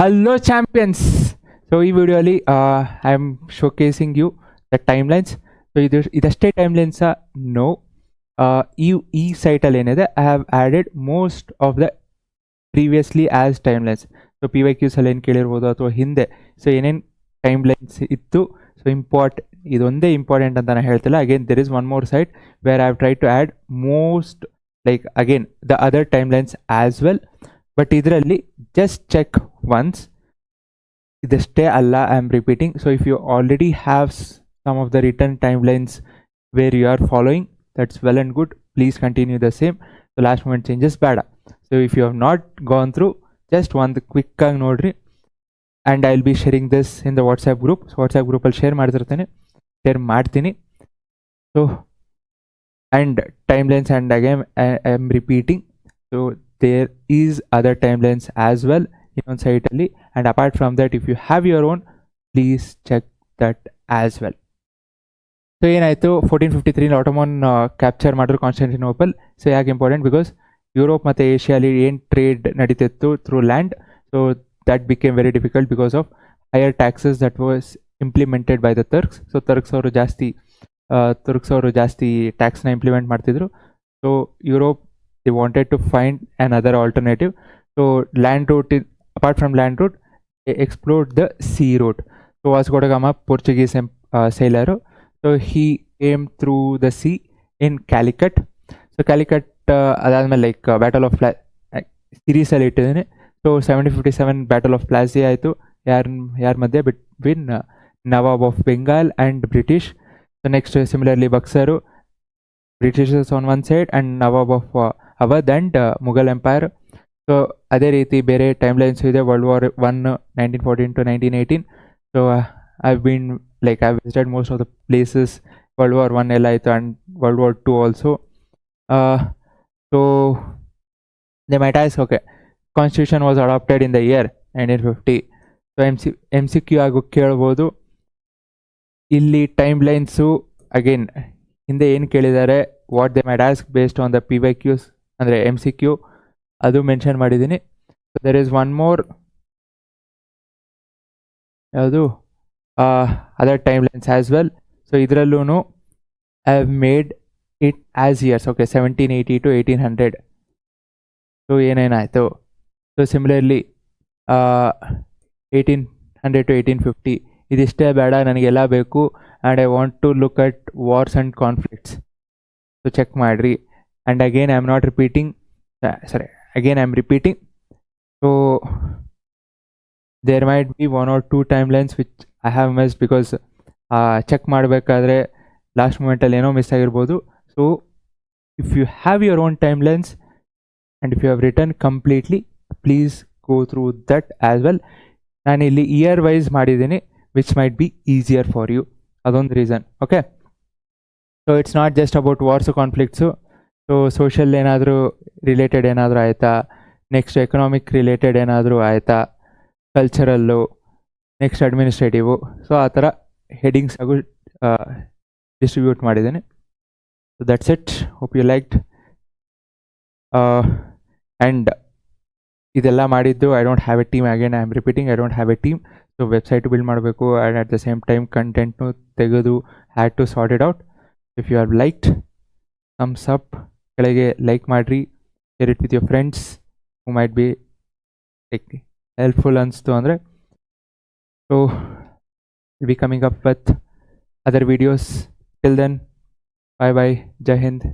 Hello champions. So ಈ ವಿಡಿಯೋಲಿ I am showcasing you the timelines. So ಇದಷ್ಟೇ timelines no. ಈ ಸೈಟಲ್ಲಿ ಏನಿದೆ I have added most of the previously as timelines. So P Y ಕ್ಯೂಸಲ್ಲಿ ಏನು ಕೇಳಿರ್ಬೋದು ಅಥವಾ ಹಿಂದೆ ಸೊ ಏನೇನು ಟೈಮ್ಲೈನ್ಸ್ ಇತ್ತು. ಸೊ ಇದೊಂದೇ ಇಂಪಾರ್ಟೆಂಟ್ ಅಂತ ನಾನು ಹೇಳ್ತಿಲ್ಲ. Again there is one more site where I have try to add most like again the other timelines as well. But ಇದರಲ್ಲಿ ಜಸ್ಟ್ ಚೆಕ್ ಒನ್ಸ್. ಇದಷ್ಟೇ ಅಲ್ಲ, I am repeating. So if you already have some of the written timelines where you are following, that's well and good. Please continue the same. So last moment changes ಬೇಡ. So if you have not gone through, just ಒಂದು ಕ್ವಿಕ್ಕಾಗಿ ನೋಡಿರಿ. And I will be sharing this in the WhatsApp group. So WhatsApp ಗ್ರೂಪಲ್ಲಿ share ಮಾಡ್ತೀನಿ. So and timelines and again I am repeating. So there is other timelines as well in site ali, and apart from that if you have your own, please check that as well. So ಏನಾಯಿತು, 1453 Ottoman capture ಮಾಡಿದ್ರು Constantinople. So ಯಾಕೆ important? Because Europe ಮತ್ತು ಏಷ್ಯಾಲಿ ಏನು trade ನಡೀತಿತ್ತು through land, so that became very difficult because of higher taxes that was implemented by the Turks. So Turks ಅವರು ಜಾಸ್ತಿ ಟ್ಯಾಕ್ಸ್ನ ಇಂಪ್ಲಿಮೆಂಟ್ ಮಾಡ್ತಿದ್ರು. So Europe they wanted to find another alternative. So land route apart from land route, they explored the sea route. So Vasco da Gama, Portuguese sailor, so he came through the sea in Calicut. So Calicut adadmele like battle of series ಅಲ್ಲಿ ಇಟ್ಟಿದ್ದೇನೆ. So 1757 battle of Plassey ಆಯಿತು. ಯಾರ ಮಧ್ಯೆ? Between nawab of Bengal and British. So next similarly Buxar, Britishers on one side and nawab of Awadh and Mughal empire. So ಅದೇ ರೀತಿ ಬೇರೆ timelines ಇದೆ. World war 1 1914 to 1918. So I visited most of the places. World war 1 ಎಲ್ಲ ಆಯಿತು and world war 2 also. So they might ask okay, constitution was adopted in the year 1950. So M C Q ಆಗು ಕೇಳ್ಬೋದು. ಇಲ್ಲಿ timelines again ಹಿಂದೆ ಏನು ಕೇಳಿದ್ದಾರೆ, what they might ask based on the P Y Qs ಅಂದರೆ M C Q, ಅದು mention ಮಾಡಿದ್ದೀನಿ. So there is one more, ಯಾವುದು other timelines as well. So ಇದರಲ್ಲೂ I have made it as years. Okay, 1780 to 1800. So ಏನೇನಾಯಿತು? So similarly 1800 to 1850. ಇದಿಷ್ಟೇ ಬೇಡ, ನನಗೆಲ್ಲ ಬೇಕು. And I want to look at wars and conflicts. So check ಮಾಡಿರಿ. And again I am repeating. So there might be 1 or 2 timelines which I have missed because check ಮಾಡಬೇಕಾದ್ರೆ last ಮೂಮೆಂಟಲ್ಲಿ ಏನೋ miss ಆಗಿರ್ಬೋದು. So if you have your own timelines and if you have written completely, please go through that as well. ನಾನು ಇಲ್ಲಿ year wise ಮಾಡಿದ್ದೀನಿ, which might be easier for you. ಅದೊಂದು reason. Okay, so it's not just about wars conflicts. So social ಏನಾದರೂ related ಏನಾದರೂ ಆಯಿತಾ, next economic related ಏನಾದರೂ ಆಯಿತಾ, cultural, next ಅಡ್ಮಿನಿಸ್ಟ್ರೇಟಿವು. So ಆ ಥರ ಹೆಡಿಂಗ್ಸ್ ಆಗು ಡಿಸ್ಟ್ರಿಬ್ಯೂಟ್ ಮಾಡಿದ್ದೀನಿ. So that's it. Hope you liked. And ಇದೆಲ್ಲ ಮಾಡಿದ್ದು I don't have a team. Again I am repeating, I don't have a team. So website build ಮಾಡಬೇಕು and at the same time ಕಂಟೆಂಟ್ನು ತೆಗೆದು had to sort it out. If you have liked, thumbs up, ಕೆಳಗೆ like ಮಾಡಿರಿ. Share it with your friends who might be like helpful ಅನಿಸ್ತು ಅಂದರೆ. So will be coming up with other videos. Till then, bye bye, Jai Hind.